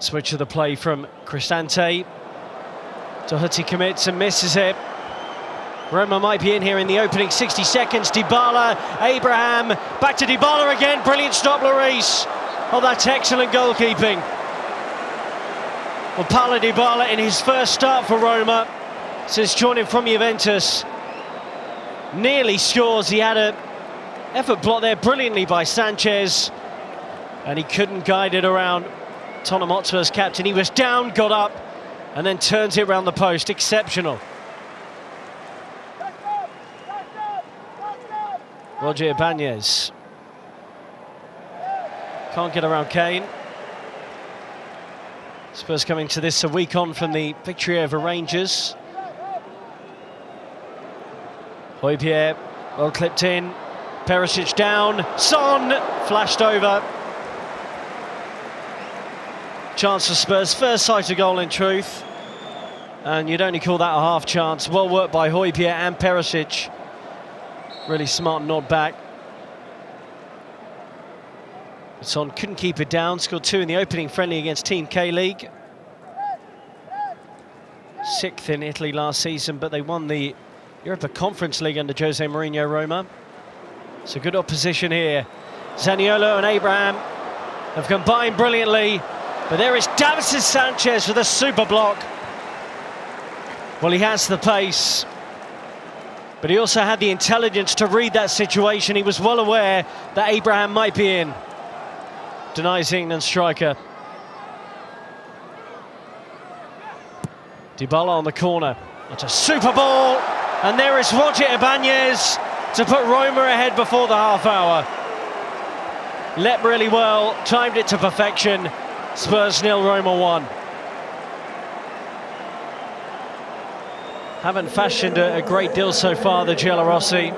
Switch of the play from Cristante. Doherty commits and misses it. Roma might be in here in the opening 60 seconds. Dybala, Abraham, back to Dybala again. Brilliant stop, Lloris. Oh, that's excellent goalkeeping. Well, Paulo Dybala in his first start for Roma since joining from Juventus nearly scores. He had an effort blocked there brilliantly by Sanchez, and he couldn't guide it around Tottenham Hotspur's captain. He was down, got up, and then turns it round the post. Exceptional. Roger Ibanez. Can't get around Kane. Spurs coming to this a week on from the victory over Rangers. Hojbjerg, well clipped in. Perisic down. Son flashed over. Chance for Spurs, first sighted goal in truth. And you'd only call that a half chance. Well worked by Hojbjerg and Perisic. Really smart nod back. Son couldn't keep it down, scored 2 in the opening friendly against Team K-League. 6th in Italy last season, but they won the Europa Conference League under Jose Mourinho Roma. So good opposition here. Zaniolo and Abraham have combined brilliantly, but there is Davinson Sanchez with a super block. Well, he has the pace, but he also had the intelligence to read that situation. He was well aware that Abraham might be in. Denies England's striker. Dybala on the corner. It's a super ball, and there is Roger Ibanez to put Roma ahead before the half hour. Leapt really well, timed it to perfection. Spurs 0, Roma 1. Haven't fashioned a great deal so far, the Giallorossi.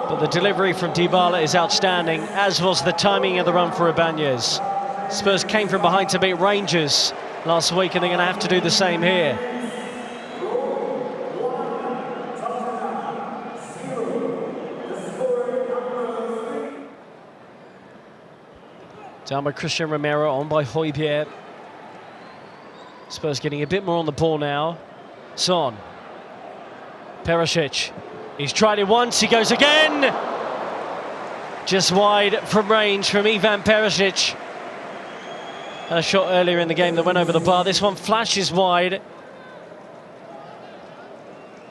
But the delivery from Dybala is outstanding, as was the timing of the run for Ibanez. Spurs came from behind to beat Rangers last week, and they're going to have to do the same here. Down by Christian Romero, on by Hojbjerg. Spurs getting a bit more on the ball now. Son. Perisic. He's tried it once, he goes again! Just wide from range from Ivan Perisic. Had a shot earlier in the game that went over the bar. This one flashes wide.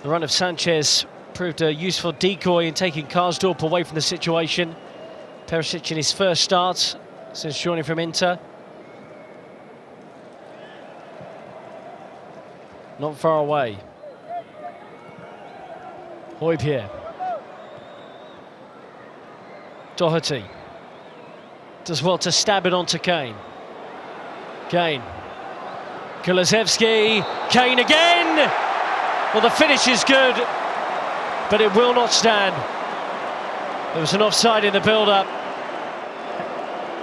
The run of Sanchez proved a useful decoy in taking Karsdorp away from the situation. Perisic in his first start since joining from Inter. Not far away. Hojbjerg. Doherty. Does well to stab it onto Kane. Kane. Kulusevski. Kane again! Well, the finish is good, but it will not stand. There was an offside in the build-up.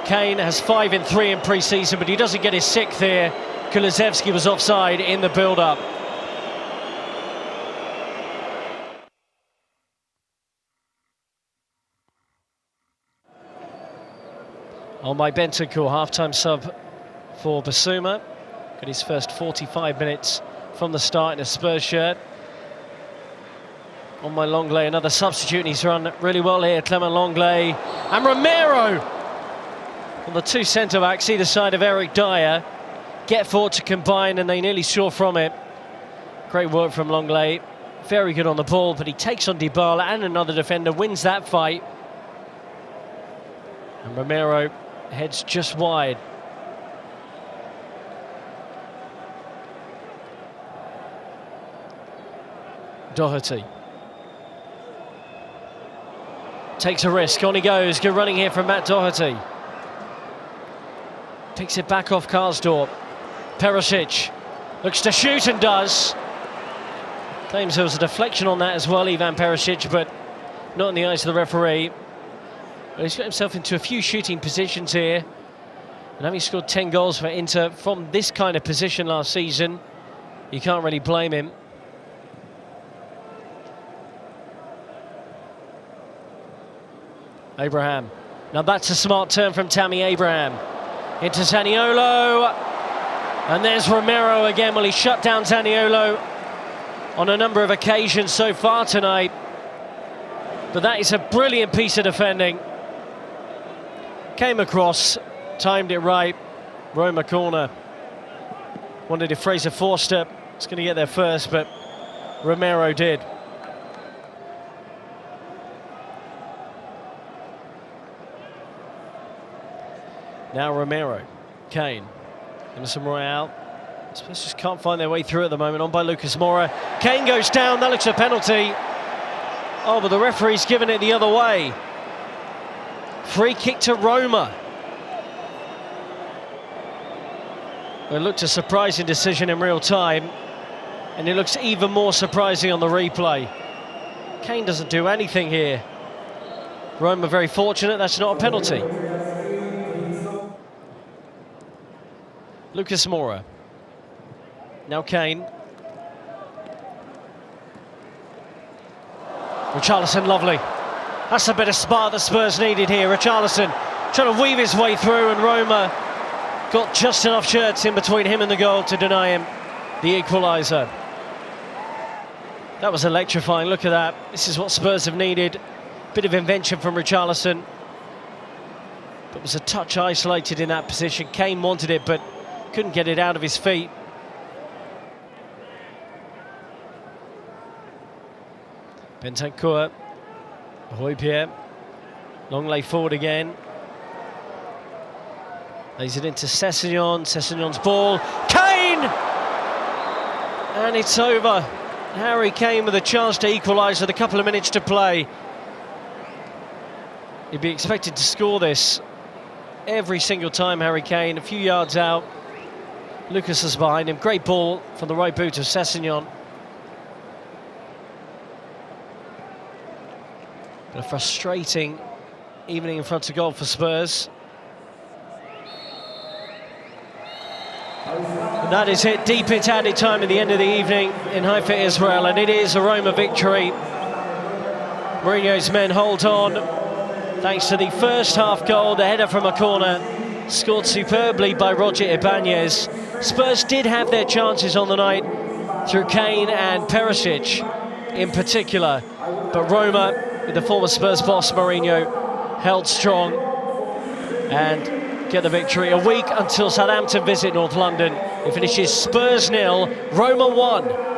Kane has 5 in 3 in pre-season, but he doesn't get his 6th here. Kulusevski was offside in the build-up. On by Bentancur, half-time sub for Basuma. Got his first 45 minutes from the start in a Spurs shirt. On by Longley, another substitute, and he's run really well here. Clement Longley and Romero. Well, the 2 centre-backs either side of Eric Dyer get forward to combine, and they nearly score from it. Great work from Longley. Very good on the ball, but he takes on Dybala and another defender, wins that fight. And Romero heads just wide. Doherty. Takes a risk, on he goes. Good running here from Matt Doherty. Picks it back off Karsdorp. Perisic looks to shoot and does. Claims there was a deflection on that as well, Ivan Perisic, but not in the eyes of the referee. But he's got himself into a few shooting positions here. And having scored 10 goals for Inter from this kind of position last season, you can't really blame him. Abraham. Now that's a smart turn from Tammy Abraham. into Zaniolo, and there's Romero again. Well, he shut down Zaniolo on a number of occasions so far tonight, but that is a brilliant piece of defending. Came across, timed it right. Roma corner. Wondered if Fraser Forster was going to get there first, but Romero did. Now Romero, Kane, Emerson Royale. Spurs just can't find their way through at the moment. On by Lucas Moura. Kane goes down. That looks a penalty. Oh, but the referee's given it the other way. Free kick to Roma. Well, it looked a surprising decision in real time, and it looks even more surprising on the replay. Kane doesn't do anything here. Roma very fortunate that's not a penalty. Lucas Moura. Now Kane. Richarlison, lovely. That's a bit of spark that Spurs needed here. Richarlison trying to weave his way through, and Roma got just enough shirts in between him and the goal to deny him the equaliser. That was electrifying, look at that. This is what Spurs have needed. Bit of invention from Richarlison. But it was a touch isolated in that position. Kane wanted it, but couldn't get it out of his feet. Bentancur, Højbjerg, long lay forward again. Lays it into Sessegnon, Sessegnon's ball, Kane! And it's over. Harry Kane with a chance to equalise with a couple of minutes to play. He'd be expected to score this every single time, Harry Kane, a few yards out. Lucas is behind him, great ball from the right boot of Sessegnon. But a frustrating evening in front of goal for Spurs. And that is it, deep into added time at the end of the evening in Haifa, Israel, and it is a Roma victory. Mourinho's men hold on, thanks to the first half goal, the header from a corner, scored superbly by Roger Ibanez. Spurs did have their chances on the night through Kane and Perisic in particular, but Roma, with the former Spurs boss Mourinho, held strong and get the victory. A week until Southampton visit North London. It finishes Spurs 0, Roma 1.